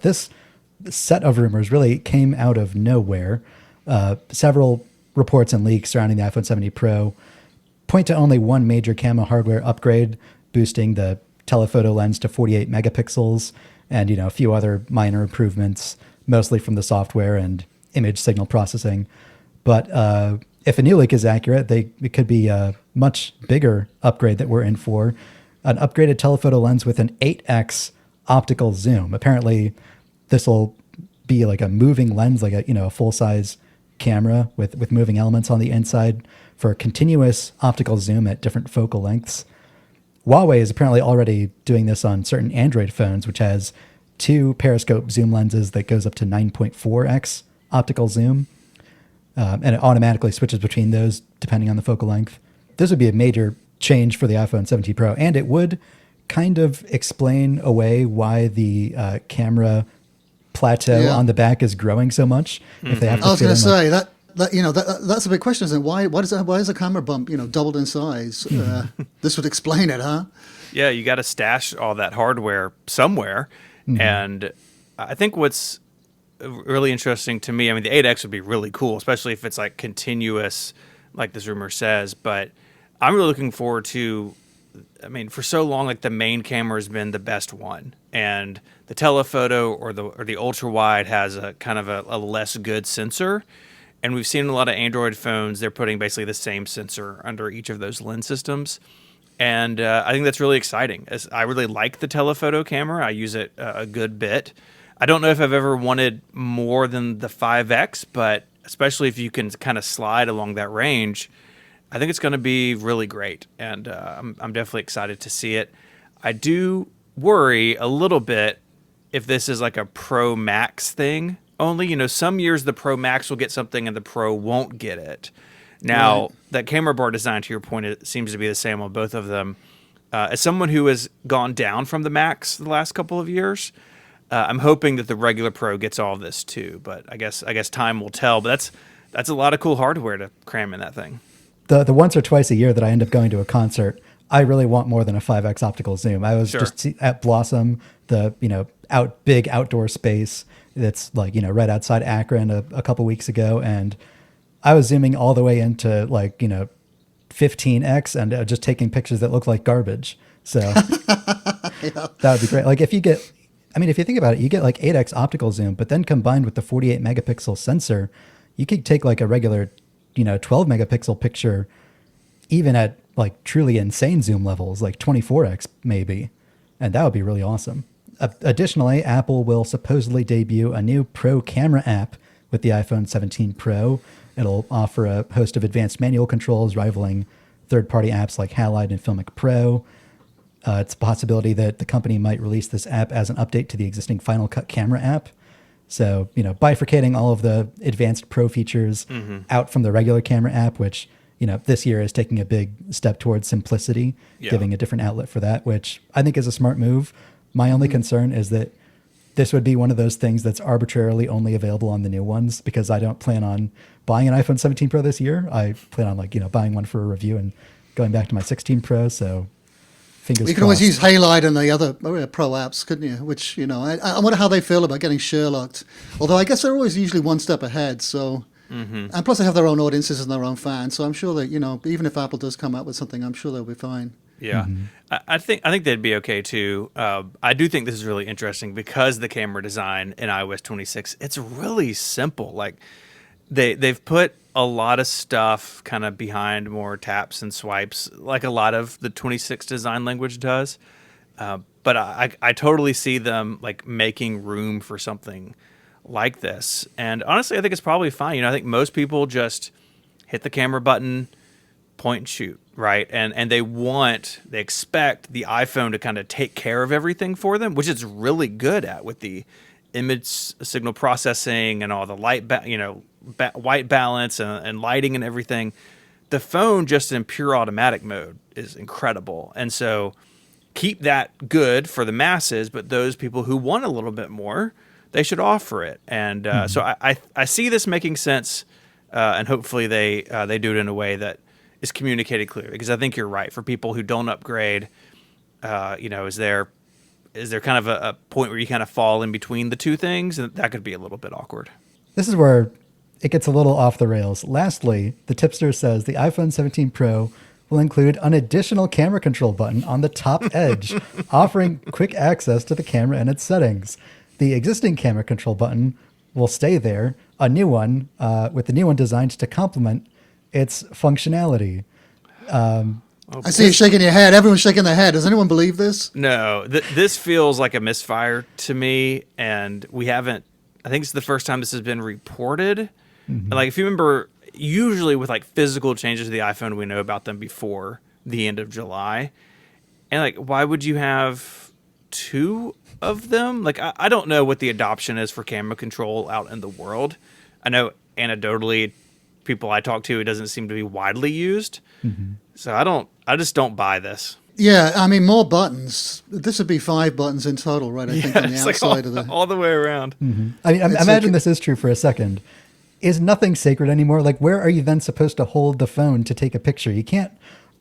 This set of rumors really came out of nowhere. Several reports and leaks surrounding the iPhone 70 Pro point to only one major camera hardware upgrade, boosting the telephoto lens to 48 megapixels and, a few other minor improvements, mostly from the software and image signal processing. But if a new leak is accurate, it could be a much bigger upgrade that we're in for. An upgraded telephoto lens with an 8x optical zoom. Apparently, this will be like a moving lens, like a full-size camera with moving elements on the inside for continuous optical zoom at different focal lengths. Huawei is apparently already doing this on certain Android phones, which has 2 periscope zoom lenses that goes up to 9.4x optical zoom. And it automatically switches between those depending on the focal length. This would be a major change for the iPhone 17 Pro, and it would kind of explain away why the camera plateau on the back is growing so much. If they have to I was going to say that's a big question, isn't it? Why is a camera bump doubled in size? This would explain it, huh? Yeah, you got to stash all that hardware somewhere, and I think what's really interesting to me, I mean, the 8X would be really cool, especially if it's like continuous, like this rumor says. But I'm really looking forward to, I mean, for so long, like the main camera has been the best one, and the telephoto or the ultra wide has a kind of a less good sensor. And we've seen a lot of Android phones, they're putting basically the same sensor under each of those lens systems. And I think that's really exciting. I really like the telephoto camera. I use it a good bit. I don't know if I've ever wanted more than the 5X, but especially if you can kind of slide along that range, I think it's going to be really great. And I'm definitely excited to see it. I do worry a little bit if this is like a Pro Max thing only. Some years the Pro Max will get something and the Pro won't get it. Now, that camera bar design, to your point, it seems to be the same on both of them. As someone who has gone down from the Max the last couple of years, I'm hoping that the regular Pro gets all of this too. But I guess time will tell. But that's a lot of cool hardware to cram in that thing. The once or twice a year that I end up going to a concert, I really want more than a 5x optical zoom. I was just at Blossom, the big outdoor space that's like right outside Akron a couple weeks ago, and I was zooming all the way into 15x and just taking pictures that look like garbage. So that would be great. Like if you think about it, you get like 8x optical zoom, but then combined with the 48 megapixel sensor, you could take like a regular 12 megapixel picture, even at like truly insane zoom levels, like 24x maybe. And that would be really awesome. Additionally, Apple will supposedly debut a new Pro camera app with the iPhone 17 Pro. It'll offer a host of advanced manual controls rivaling third-party apps like Halide and Filmic Pro. It's a possibility that the company might release this app as an update to the existing Final Cut camera app. So, bifurcating all of the advanced Pro features out from the regular camera app, which, this year is taking a big step towards simplicity, giving a different outlet for that, which I think is a smart move. My only concern is that this would be one of those things that's arbitrarily only available on the new ones, because I don't plan on buying an iPhone 17 Pro this year. I plan on buying one for a review and going back to my 16 Pro. So fingers crossed. You can always use Halide and the other Pro apps, couldn't you? Which, I wonder how they feel about getting Sherlocked. Although I guess they're always usually one step ahead. So, and plus they have their own audiences and their own fans. So I'm sure that, even if Apple does come out with something, I'm sure they'll be fine. Yeah, I think they'd be okay too. I do think this is really interesting because the camera design in iOS 26, it's really simple. Like they've put a lot of stuff kind of behind more taps and swipes, like a lot of the 26 design language does. But I totally see them like making room for something like this. And honestly, I think it's probably fine. I think most people just hit the camera button, point and shoot, right? And they expect the iPhone to kind of take care of everything for them, which it's really good at with the image signal processing and all the light, white balance and lighting and everything. The phone just in pure automatic mode is incredible. And so keep that good for the masses, but those people who want a little bit more, they should offer it. And so I see this making sense, and hopefully they do it in a way that is communicated clearly, because I think you're right. For people who don't upgrade, is there is there kind of a point where you kind of fall in between the two things? And that could be a little bit awkward. This is where it gets a little off the rails. Lastly, the tipster says the iPhone 17 Pro will include an additional camera control button on the top edge, offering quick access to the camera and its settings. The existing camera control button will stay there, a new one, with the new one designed to complement its functionality. I see you shaking your head. Everyone's shaking their head. Does anyone believe this? No, this feels like a misfire to me, and we haven't. I think it's the first time this has been reported. And like, if you remember, usually with like physical changes to the iPhone, we know about them before the end of July. And like, why would you have two of them? Like, I don't know what the adoption is for camera control out in the world. I know anecdotally, people I talk to, it doesn't seem to be widely used. So I just don't buy this. Yeah, I mean, more buttons. This would be 5 buttons in total, right? I think on the It's outside like of the. all the way around. I mean, imagine this is true for a second. Is nothing sacred anymore? Like, where are you then supposed to hold the phone to take a picture? You can't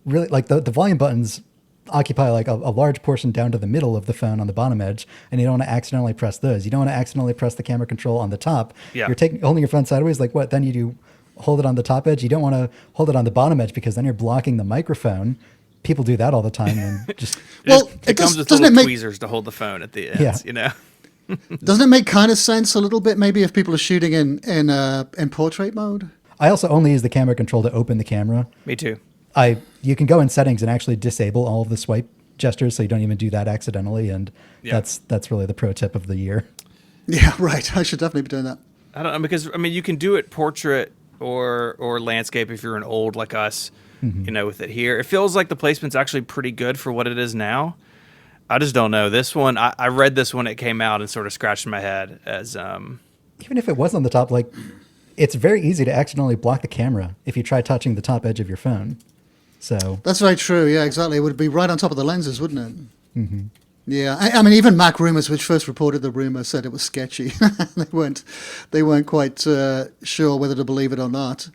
really, like, the volume buttons occupy like a large portion down to the middle of the phone on the bottom edge, and you don't want to accidentally press those. You don't want to accidentally press the camera control on the top. Yeah. You're holding your phone sideways, like what? Then you do hold it on the top edge. You don't want to hold it on the bottom edge because then you're blocking the microphone. People do that all the time, and just Well, it comes with doesn't little it make tweezers to hold the phone at the ends, you know? doesn't it make kind of sense a little bit? Maybe if people are shooting in portrait mode. I also only use the camera control to open the camera. Me too. You can go in settings and actually disable all of the swipe gestures, so you don't even do that accidentally. And that's really the pro tip of the year. Yeah, right. I should definitely be doing that. I don't know, because I mean, you can do it portrait or landscape if you're an old like us, you know, with it here. It feels like the placement's actually pretty good for what it is now. I just don't know. This one, I read this when it came out and sort of scratched my head as Even if it was on the top, like, it's very easy to accidentally block the camera if you try touching the top edge of your phone. So That's very true. Yeah, exactly. It would be right on top of the lenses, wouldn't it? Yeah, I mean, even Mac Rumors, which first reported the rumor, said it was sketchy. they weren't quite sure whether to believe it or not.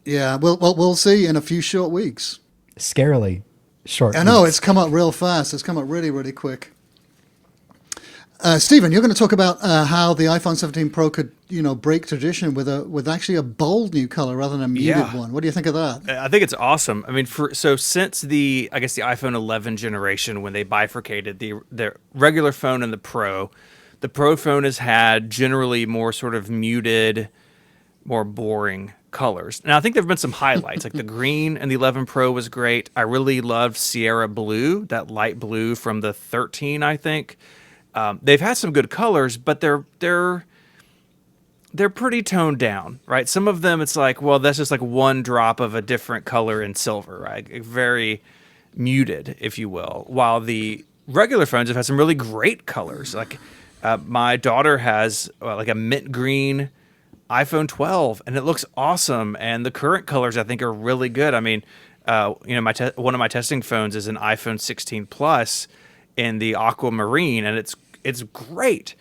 Yeah, we'll see in a few short weeks. scarily short. I know weeks. it's come up real fast. It's come up really, really quick. Stephen, you're going to talk about how the iPhone 17 Pro could, break tradition with actually a bold new color rather than a muted one. What do you think of that? I think it's awesome. I mean, since the iPhone 11 generation, when they bifurcated the regular phone and the Pro phone has had generally more sort of muted, more boring colors. Now, I think there have been some highlights, like the green and the 11 Pro was great. I really loved Sierra Blue, that light blue from the 13, I think. They've had some good colors, but they're pretty toned down, right? Some of them, it's like, well, that's just like one drop of a different color in silver, right? Very muted, if you will. While the regular phones have had some really great colors. Like my daughter has like a mint green iPhone 12, and it looks awesome. And the current colors, I think, are really good. I mean, one of my testing phones is an iPhone 16 Plus in the aquamarine, and it's great.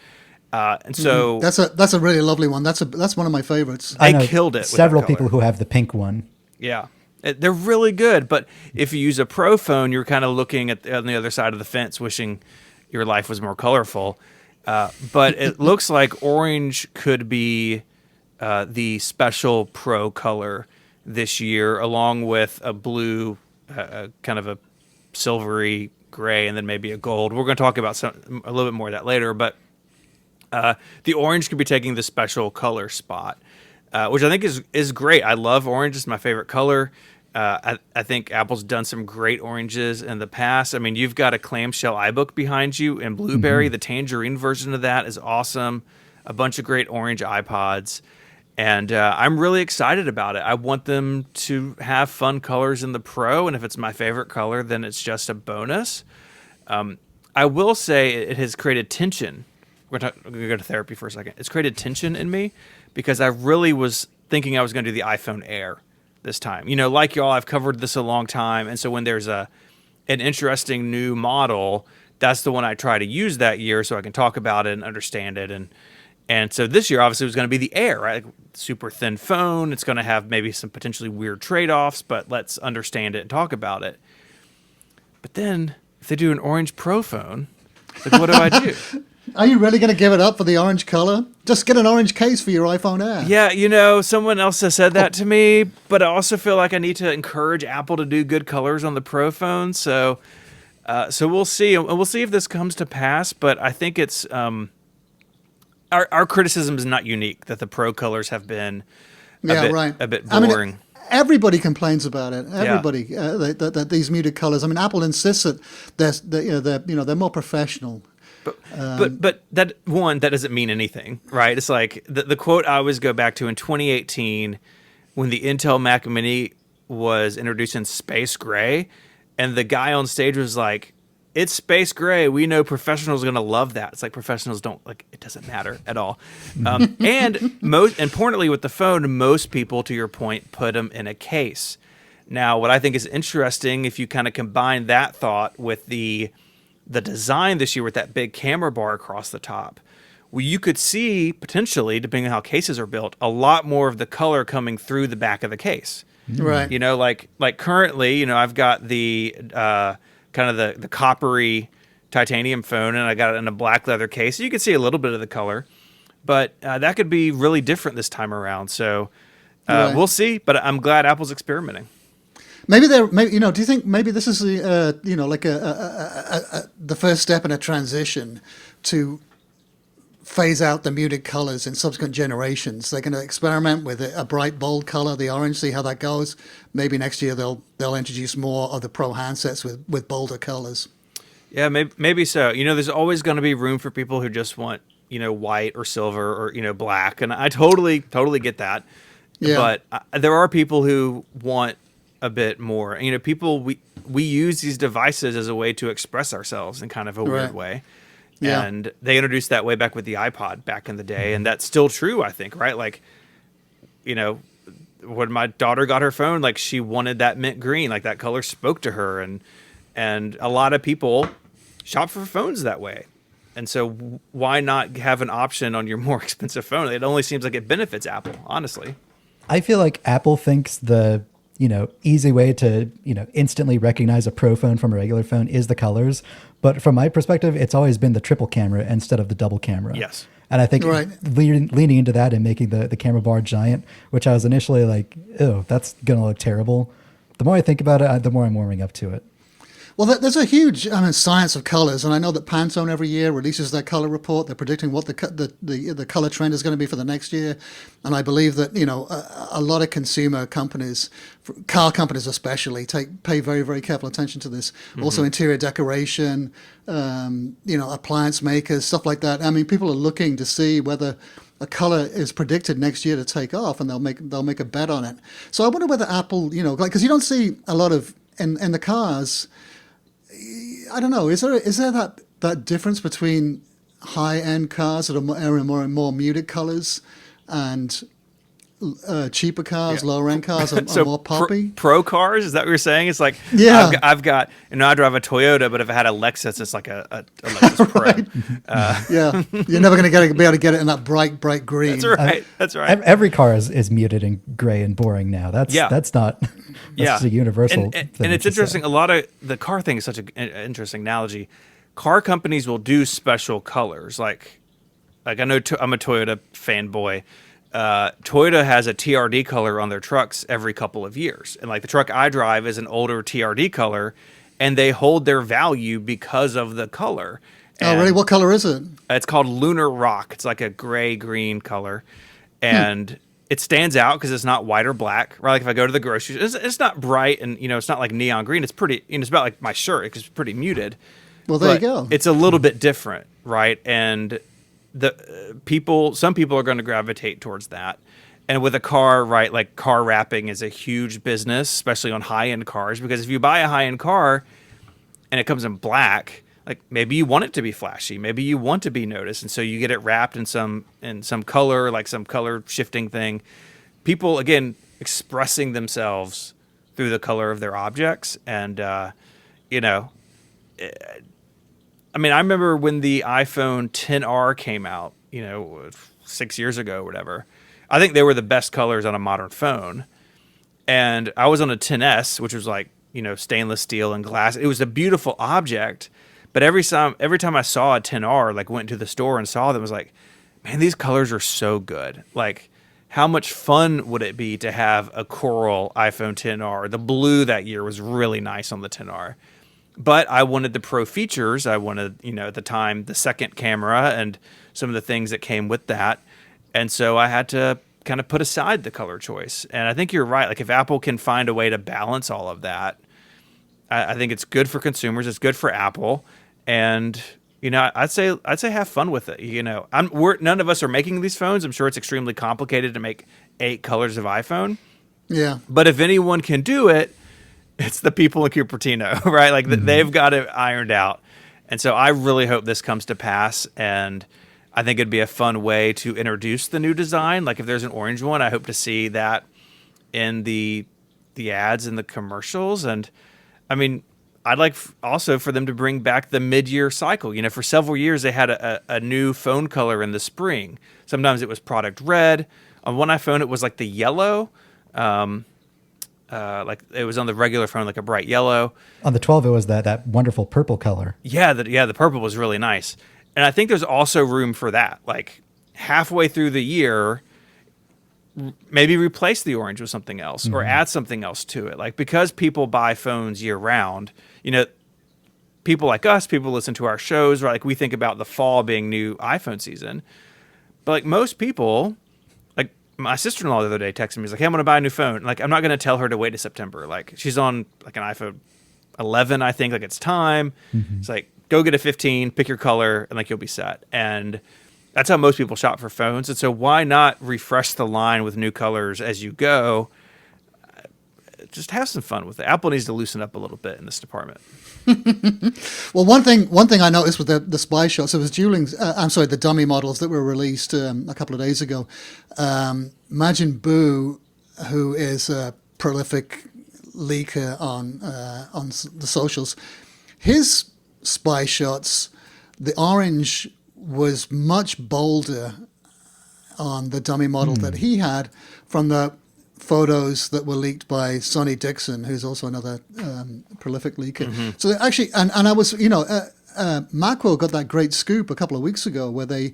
And so that's a really lovely one. That's one of my favorites. I know they killed it. With several that color. people who have the pink one. Yeah. They're really good, but if you use a Pro phone, you're kind of looking on the other side of the fence, wishing your life was more colorful. But it looks like orange could be the special Pro color this year, along with a blue, kind of a silvery gray, and then maybe a gold. We're going to talk about a little bit more of that later, but the orange could be taking the special color spot, which I think is great. I love orange. It's my favorite color. I think Apple's done some great oranges in the past. I mean, you've got a clamshell iBook behind you in Blueberry. The tangerine version of that is awesome. A bunch of great orange iPods. And I'm really excited about it. I want them to have fun colors in the Pro, and if it's my favorite color, then it's just a bonus. I will say it has created tension. We're going to go to therapy for a second. It's created tension in me because I really was thinking I was going to do the iPhone Air this time. Like y'all, I've covered this a long time, and so when there's an interesting new model, that's the one I try to use that year so I can talk about it and understand it. And so this year, obviously, was going to be the Air, right? Like, super thin phone. It's going to have maybe some potentially weird trade-offs, but let's understand it and talk about it. But then if they do an orange Pro phone, like what do I do? Are you really going to give it up for the orange color? Just get an orange case for your iPhone Air. Yeah, someone else has said that to me, but I also feel like I need to encourage Apple to do good colors on the Pro phone. So we'll see, and we'll see if this comes to pass. But I think it's our criticism is not unique, that the Pro colors have been a bit boring. I mean, everybody complains about it. Everybody that these muted colors. I mean, Apple insists that they're more professional. But that doesn't mean anything, right? It's like the quote I always go back to in 2018 when the Intel Mac Mini was introduced in space gray, and the guy on stage was like, "It's space gray. We know professionals are going to love that." It's like professionals don't like it. Doesn't matter at all. And most importantly, with the phone, most people, to your point, put them in a case. Now, what I think is interesting, if you kind of combine that thought with the design this year with that big camera bar across the top, well, you could see potentially, depending on how cases are built, a lot more of the color coming through the back of the case. Right. Like currently, I've got the kind of the coppery titanium phone, and I got it in a black leather case. So you can see a little bit of the color, but that could be really different this time around. So we'll see. But I'm glad Apple's experimenting. Maybe do you think maybe this is the first step in a transition to phase out the muted colors in subsequent generations? They're going to experiment with a bright, bold color, the orange, see how that goes. Maybe next year they'll introduce more of the Pro handsets with bolder colors. Yeah, maybe so. There's always going to be room for people who just want, white or silver or, black. And I totally get that. Yeah. But there are people who want a bit more. People, we use these devices as a way to express ourselves in kind of a weird way. Yeah. And they introduced that way back with the iPod back in the day. And that's still true, I think, right? Like, when my daughter got her phone, like she wanted that mint green, like that color spoke to her. And a lot of people shop for phones that way. And so why not have an option on your more expensive phone? It only seems like it benefits Apple, honestly. I feel like Apple thinks the easy way to, instantly recognize a Pro phone from a regular phone is the colors. But from my perspective, it's always been the triple camera instead of the double camera. Yes. And I think leaning into that and making the camera bar giant, which I was initially like, ew, that's going to look terrible. The more I think about it, the more I'm warming up to it. Well, there's a huge science of colors, and I know that Pantone every year releases their color report. They're predicting what the color trend is going to be for the next year, and I believe that a lot of consumer companies, car companies especially, pay very, very careful attention to this. Mm-hmm. Also, interior decoration, appliance makers, stuff like that. I mean, people are looking to see whether a color is predicted next year to take off, and they'll make a bet on it. So I wonder whether Apple, because you don't see a lot of in the cars. I don't know. Is there that difference between high-end cars that are more muted colors and cheaper cars, lower-end cars are more poppy? Pro cars? Is that what you're saying? It's like, I've got, I drive a Toyota, but if I had a Lexus, it's like a Lexus Pro. Right. You're never going to be able to get it in that bright green. That's right. Every car is muted and gray and boring now. That's not... That's a universal thing. And it's interesting. Say. A lot of the car thing is such an interesting analogy. Car companies will do special colors. Like I know I'm a Toyota fanboy. Toyota has a TRD color on their trucks every couple of years. And like the truck I drive is an older TRD color, and they hold their value because of the color. And really? What color is it? It's called Lunar Rock. It's like a gray-green color. And it stands out because it's not white or black, right? Like if I go to the grocery store, it's not bright and, it's not like neon green. It's pretty, it's about like my shirt because it's pretty muted. Well, there you go. It's a little bit different, right? And some people are going to gravitate towards that. And with a car, right, like car wrapping is a huge business, especially on high-end cars, because if you buy a high-end car and it comes in black, like maybe you want it to be flashy, maybe you want to be noticed, and so you get it wrapped in some color, like some color shifting thing. People again expressing themselves through the color of their objects, and I remember when the iPhone XR came out, 6 years ago or whatever. I think they were the best colors on a modern phone, and I was on a XS, which was like stainless steel and glass. It was a beautiful object, but every time I saw a 10R, like went to the store and saw them, was like, man, these colors are so good. Like, how much fun would it be to have a coral iPhone 10R? The blue that year was really nice on the 10R. But I wanted the pro features. I wanted, at the time, the second camera and some of the things that came with that. And so I had to kind of put aside the color choice. And I think you're right. Like, if Apple can find a way to balance all of that, I think it's good for consumers. It's good for Apple. And, I'd say have fun with it. None of us are making these phones. I'm sure it's extremely complicated to make 8 colors of iPhone. Yeah. But if anyone can do it, it's the people in Cupertino, right? Like, they've got it ironed out. And so I really hope this comes to pass. And I think it'd be a fun way to introduce the new design. Like, if there's an orange one, I hope to see that in the ads and the commercials. And I mean, I'd like also for them to bring back the mid-year cycle. For several years they had a new phone color in the spring. Sometimes it was product red. On one iPhone it was like the yellow. Like it was on the regular phone, like a bright yellow. On the 12, it was that wonderful purple color. Yeah, the purple was really nice. And I think there's also room for that. Like, halfway through the year, maybe replace the orange with something else or add something else to it. Like, because people buy phones year round, people like us, people listen to our shows, right? Like, we think about the fall being new iPhone season. But like most people, like my sister-in-law the other day texted me, she's like, hey, I'm going to buy a new phone. Like, I'm not going to tell her to wait to September. Like, she's on like an iPhone 11, I think. Like, it's time. It's like, go get a 15, pick your color, and like you'll be set. And that's how most people shop for phones. And so why not refresh the line with new colors as you go? Just have some fun with it. Apple needs to loosen up a little bit in this department. Well, one thing I noticed with the spy shots, it was the dummy models that were released a couple of days ago. Majin Buu, who is a prolific leaker on the socials, his spy shots, the orange was much bolder on the dummy model that he had from the photos that were leaked by Sonny Dixon, who's also another prolific leaker. So actually, and I was, Macworld got that great scoop a couple of weeks ago where they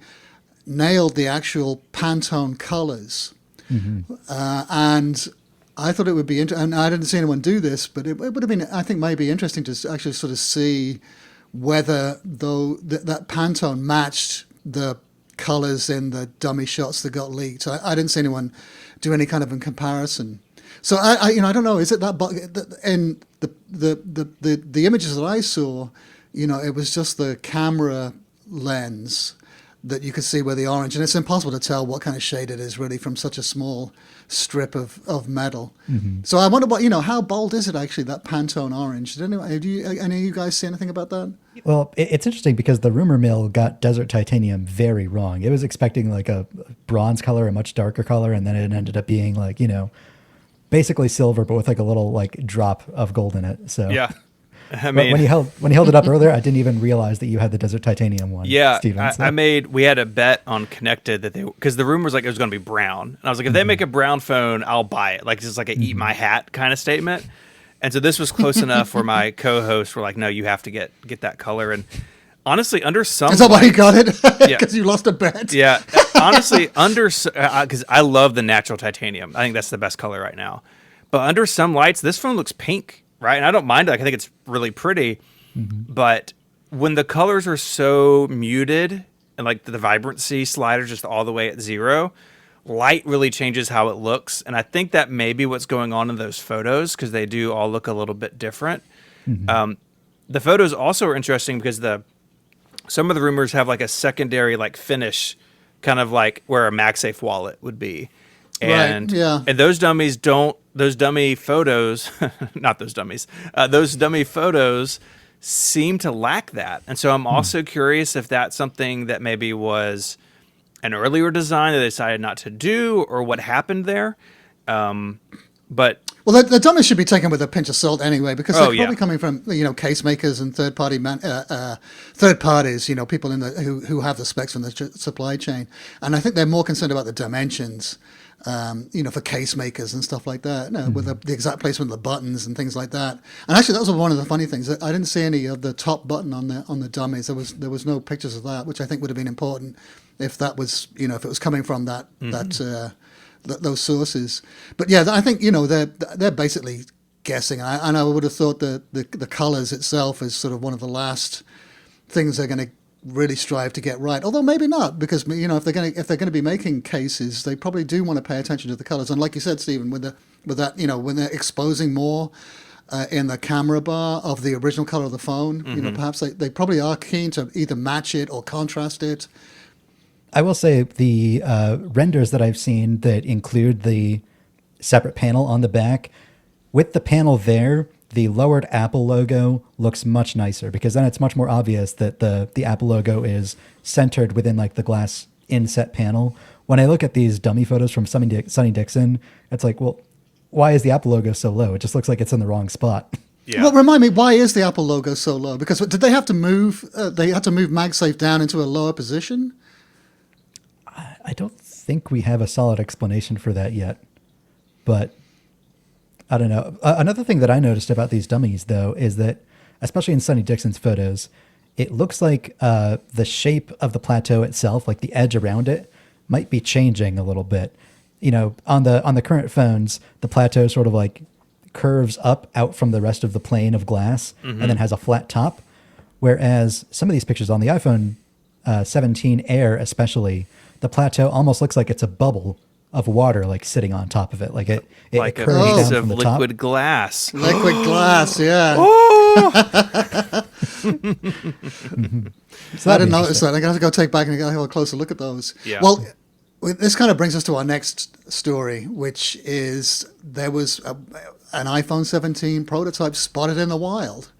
nailed the actual Pantone colors. And I thought it would be interesting, and I didn't see anyone do this, but it would have been, I think, maybe interesting to actually sort of see whether that Pantone matched the colors in the dummy shots that got leaked. I didn't see anyone do any kind of a comparison. So I don't know. Is it that in the images that I saw, it was just the camera lens that you could see where the orange, and it's impossible to tell what kind of shade it is really from such a small strip of metal. So I wonder how bold is it actually, that Pantone orange? Did any of you guys see anything about that? Well, it's interesting because the rumor mill got Desert Titanium very wrong. It was expecting like a bronze color, a much darker color, and then it ended up being like, basically silver, but with like a little like drop of gold in it. So yeah. I mean, when you held it up earlier, I didn't even realize that you had the Desert Titanium one. Yeah, Steven, so. we had a bet on Connected that because the rumor was like it was going to be brown, and I was like, if they make a brown phone, I'll buy it. Like, it's just like a eat my hat kind of statement. And so this was close enough where my co-hosts were like, no, you have to get that color. And honestly, under some is that why you got it? Yeah. Because you lost a bet. Yeah, honestly, because I love the natural titanium. I think that's the best color right now. But under some lights, this phone looks pink. Right, and I don't mind it. Like, I think it's really pretty, but when the colors are so muted and like the vibrancy slider just all the way at 0, light really changes how it looks. And I think that may be what's going on in those photos because they do all look a little bit different. The photos also are interesting because some of the rumors have like a secondary like finish, kind of like where a MagSafe wallet would be. And, right, yeah. And those dummy photos, those dummy photos seem to lack that. And so I'm also curious if that's something that maybe was an earlier design that they decided not to do or what happened there. But well, the dummies should be taken with a pinch of salt anyway, because they're probably coming from case makers and third parties, people who have the specs from the supply chain, and I think they're more concerned about the dimensions for case makers and stuff like that, with the exact placement of the buttons and things like that. And actually, that was one of the funny things. I didn't see any of the top button on the dummies. There was no pictures of that, which I think would have been important if that was, if it was coming from those sources. But yeah, I think they're basically guessing. And I would have thought that the colors itself is sort of one of the last things they're going to really strive to get right, although maybe not, because if they're going to be making cases, they probably do want to pay attention to the colors. And like you said, Stephen, with that when they're exposing more in the camera bar of the original color of the phone, perhaps they probably are keen to either match it or contrast it. I will say the renders that I've seen that include the separate panel on the back, with the panel there, the lowered Apple logo looks much nicer, because then it's much more obvious that the Apple logo is centered within like the glass inset panel. When I look at these dummy photos from Sonny Dixon, it's like, well, why is the Apple logo so low? It just looks like it's in the wrong spot. Yeah. Well, remind me, why is the Apple logo so low? Because did they have to move? They had to move MagSafe down into a lower position. I don't think we have a solid explanation for that yet, but I don't know. Another thing that I noticed about these dummies, though, is that, especially in Sonny Dixon's photos, it looks like the shape of the plateau itself, like the edge around it, might be changing a little bit. On the current phones, the plateau sort of like curves up out from the rest of the plane of glass and then has a flat top. Whereas some of these pictures on the iPhone 17 Air, especially, the plateau almost looks like it's a bubble of water like sitting on top of it, like it like a curves piece down of from the liquid top. glass. Liquid glass, yeah. Oh! So I didn't notice that. I got to go take back and have a closer look at those. Yeah. Well, this kind of brings us to our next story, which is there was an iPhone 17 prototype spotted in the wild.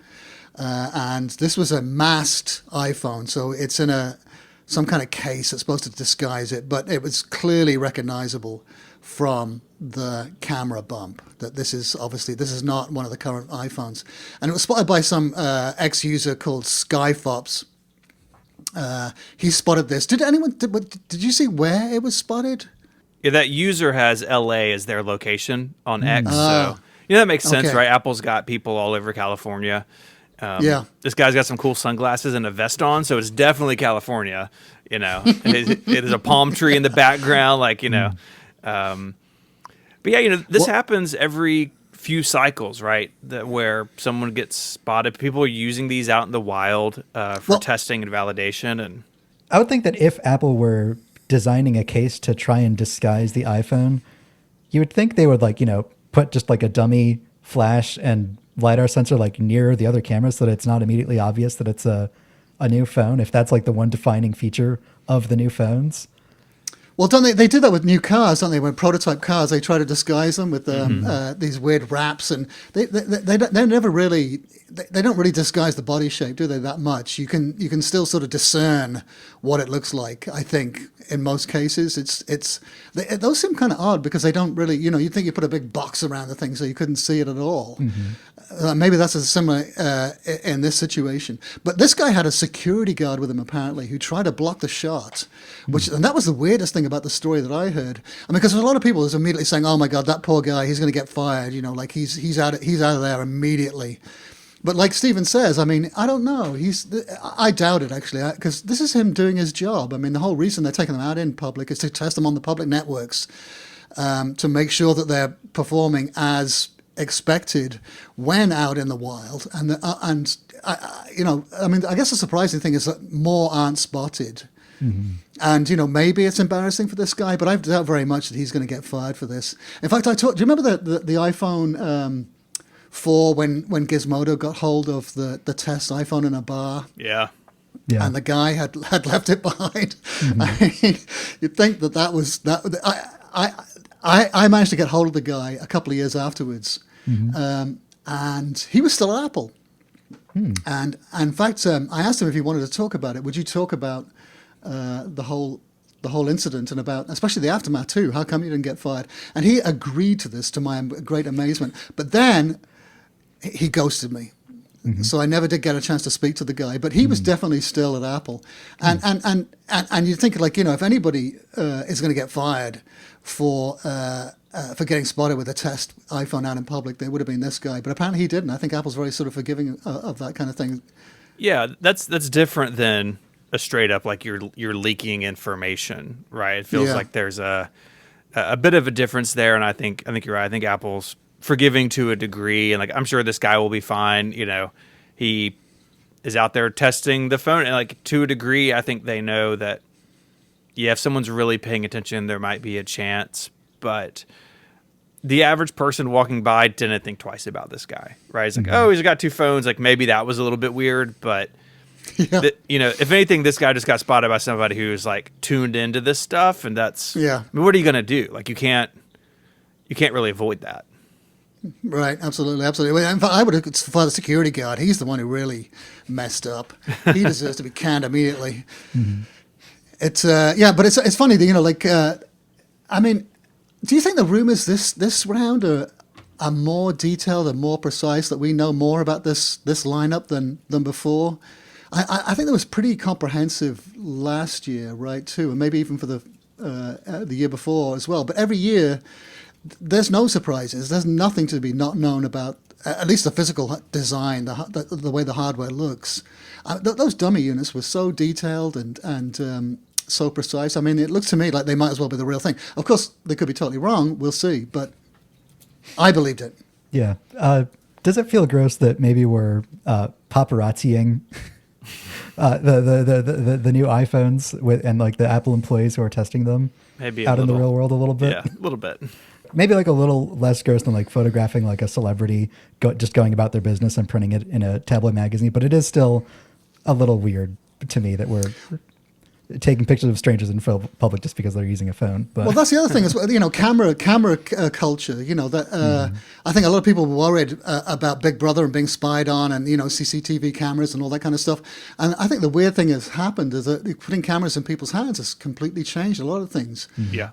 And this was a masked iPhone, so it's in some kind of case that's supposed to disguise it, but it was clearly recognizable from the camera bump that this is not one of the current iPhones. And it was spotted by some ex-user called Skyfops. He spotted this. Did you see where it was spotted? Yeah, that user has LA as their location on X, so that makes sense, okay. right? Apple's got people all over California. Yeah. This guy's got some cool sunglasses and a vest on, so it's definitely California. It is a palm tree in the background, but yeah, this happens every few cycles, right? Where someone gets spotted. People are using these out in the wild for testing and validation. And I would think that if Apple were designing a case to try and disguise the iPhone, you would think they would put just like a dummy flash and LiDAR sensor like near the other cameras so that it's not immediately obvious that it's a new phone, if that's like the one defining feature of the new phones. Well, don't they do that with new cars, don't they? When prototype cars, they try to disguise them with these weird wraps, and they never really they don't really disguise the body shape, do they? That much you can still sort of discern what it looks like. I think in most cases, those seem kind of odd because they don't really, you'd think you put a big box around the thing so you couldn't see it at all. Maybe that's a similar in this situation. But this guy had a security guard with him apparently who tried to block the shot, and that was the weirdest thing about the story that I heard. I mean, because a lot of people was immediately saying, "Oh my God, that poor guy, he's going to get fired." He's out of there immediately. But like Stephen says, I mean, I don't know. I doubt it actually, because this is him doing his job. I mean, the whole reason they're taking them out in public is to test them on the public networks, to make sure that they're performing as expected when out in the wild. And I guess the surprising thing is that more aren't spotted. And maybe it's embarrassing for this guy, but I doubt very much that he's going to get fired for this. In fact, do you remember the iPhone 4 when Gizmodo got hold of the test iPhone in a bar? yeah, And the guy had left it behind. I mean, you'd think that was that. I managed to get hold of the guy a couple of years afterwards, and he was still at Apple. And in fact, I asked him if he wanted to talk about it. Would you talk about the whole incident and about especially the aftermath too? How come you didn't get fired? And he agreed to this, to my great amazement. But then he ghosted me. So I never did get a chance to speak to the guy, but he was definitely still at Apple. And you think, like, if anybody is going to get fired for getting spotted with a test iPhone out in public, they would have been this guy. But apparently he didn't. I think Apple's very sort of forgiving of that kind of thing. Yeah, that's different than a straight up like you're leaking information, right? It feels like there's a bit of a difference there, and I think you're right. I think Apple's forgiving to a degree, and like I'm sure this guy will be fine. He is out there testing the phone, and like to a degree, I think they know that if someone's really paying attention, there might be a chance. But the average person walking by didn't think twice about this guy, right? It's like, oh, he's got two phones. Like maybe that was a little bit weird, but if anything, this guy just got spotted by somebody who's like tuned into this stuff, and that's I mean, what are you gonna do? Like you can't really avoid that. Right, absolutely. In fact, I would have for the security guard. He's the one who really messed up. He deserves to be canned immediately. It's but it's funny that I mean, do you think the rumors this round are more detailed and more precise, that we know more about this lineup than before? I think that was pretty comprehensive last year, right? Too, and maybe even for the year before as well. But every year, there's no surprises. There's nothing to be not known about, at least the physical design, the way the hardware looks. Those dummy units were so detailed and so precise. I mean, it looks to me like they might as well be the real thing. Of course, they could be totally wrong. We'll see. But I believed it. Yeah. Does it feel gross that maybe we're paparazziing the new iPhones and like the Apple employees who are testing them maybe out in the real world a little bit? Yeah, a little bit. Maybe like a little less gross than like photographing like a celebrity just going about their business and printing it in a tabloid magazine. But it is still a little weird to me that we're taking pictures of strangers in public just because they're using a phone. But well, that's the other thing is, camera culture. That I think a lot of people were worried about Big Brother and being spied on, and CCTV cameras and all that kind of stuff. And I think the weird thing has happened is that putting cameras in people's hands has completely changed a lot of things. Yeah.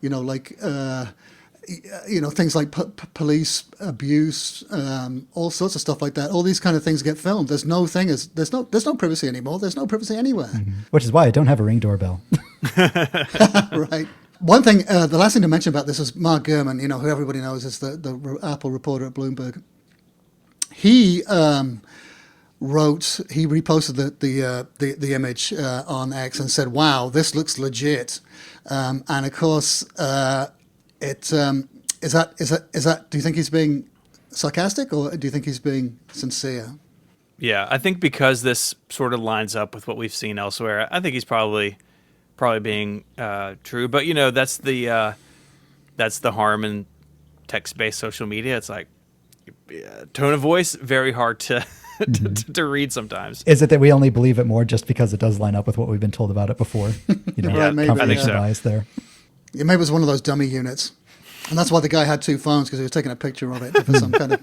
Things like police abuse, all sorts of stuff like that. All these kind of things get filmed. There's no privacy anymore. There's no privacy anywhere. Which is why I don't have a Ring doorbell. Right. One thing, the last thing to mention about this is Mark Gurman, who everybody knows is the Apple reporter at Bloomberg. He reposted the image on X and said, "Wow, this looks legit." And of course, is that? Do you think he's being sarcastic, or do you think he's being sincere? Yeah, I think because this sort of lines up with what we've seen elsewhere, I think he's probably being true. But that's the harm in text-based social media. It's like tone of voice, very hard to to read sometimes. Is it that we only believe it more just because it does line up with what we've been told about it before? Right, maybe, confirmation bias there. Yeah, maybe it was one of those dummy units. And that's why the guy had two phones, because he was taking a picture of it for some kind of